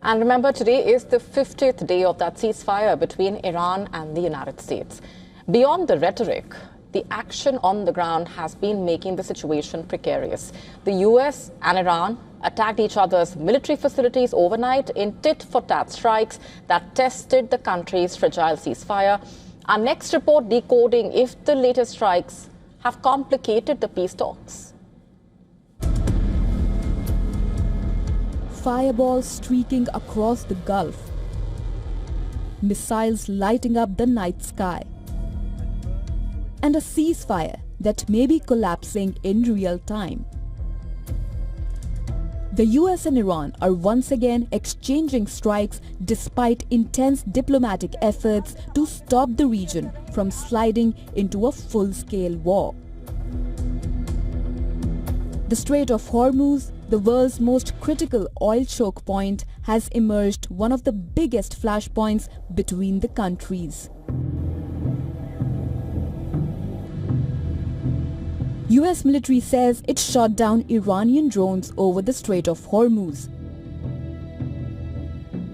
And remember, today is the 50th day of that ceasefire between Iran and the United States. Beyond the rhetoric, the action on the ground has been making the situation precarious. The US and Iran attacked each other's military facilities overnight in tit-for-tat strikes that tested the country's fragile ceasefire. Our next report decoding if the latest strikes have complicated the peace talks. Fireballs streaking across the Gulf, missiles lighting up the night sky, and a ceasefire that may be collapsing in real time. The US and Iran are once again exchanging strikes despite intense diplomatic efforts to stop the region from sliding into a full-scale war. The Strait of Hormuz, the world's most critical oil choke point, has emerged one of the biggest flashpoints between the countries. US military says it shot down Iranian drones over the Strait of Hormuz.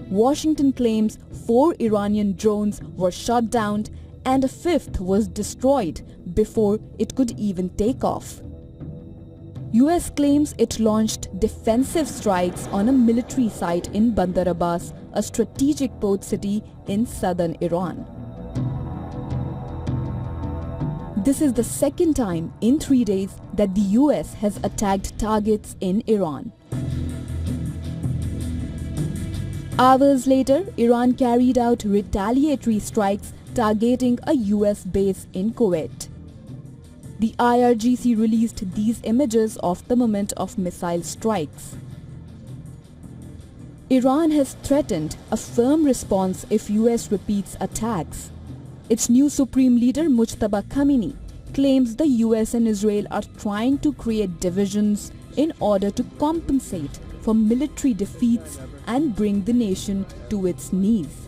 Washington claims 4 Iranian drones were shot down and a 5th was destroyed before it could even take off. US claims it launched defensive strikes on a military site in Bandar Abbas, a strategic port city in southern Iran. This is the second time in 3 days that the US has attacked targets in Iran. Hours later, Iran carried out retaliatory strikes targeting a US base in Kuwait. The IRGC released these images of the moment of missile strikes. Iran has threatened a firm response if US repeats attacks. Its new Supreme Leader Mujtaba Khamenei claims the US and Israel are trying to create divisions in order to compensate for military defeats and bring the nation to its knees.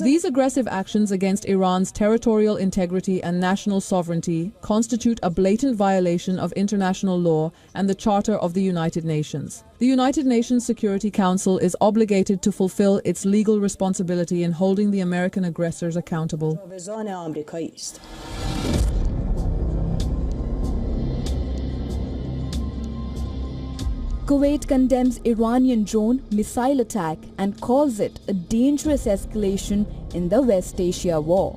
These aggressive actions against Iran's territorial integrity and national sovereignty constitute a blatant violation of international law and the Charter of the United Nations. The United Nations Security Council is obligated to fulfill its legal responsibility in holding the American aggressors accountable. Kuwait condemns Iranian drone missile attack and calls it a dangerous escalation in the West Asia war.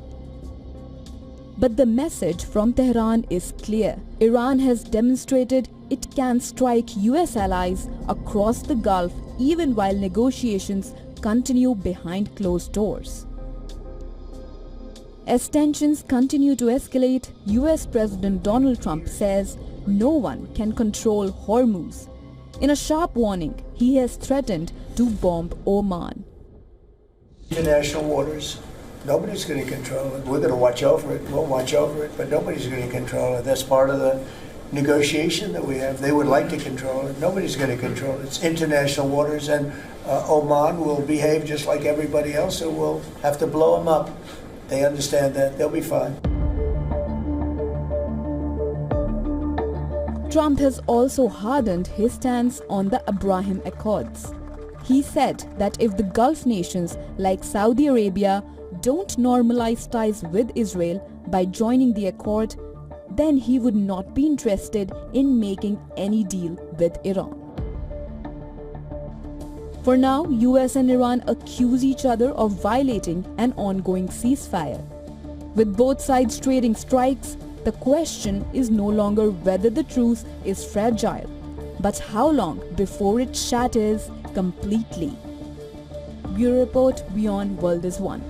But the message from Tehran is clear. Iran has demonstrated it can strike US allies across the Gulf even while negotiations continue behind closed doors. As tensions continue to escalate, US President Donald Trump says no one can control Hormuz. In a sharp warning, he has threatened to bomb Oman. International waters, nobody's going to control it. We're going to watch over it. We'll watch over it, but nobody's going to control it. That's part of the negotiation that we have. They would like to control it. Nobody's going to control it. It's international waters, and Oman will behave just like everybody else, so we'll have to blow them up. They understand that. They'll be fine. Trump has also hardened his stance on the Abraham Accords. He said that if the Gulf nations like Saudi Arabia don't normalize ties with Israel by joining the accord, then he would not be interested in making any deal with Iran. For now, US and Iran accuse each other of violating an ongoing ceasefire. With both sides trading strikes, the question is no longer whether the truce is fragile, but how long before it shatters completely. Bureau Report, WION, World is One.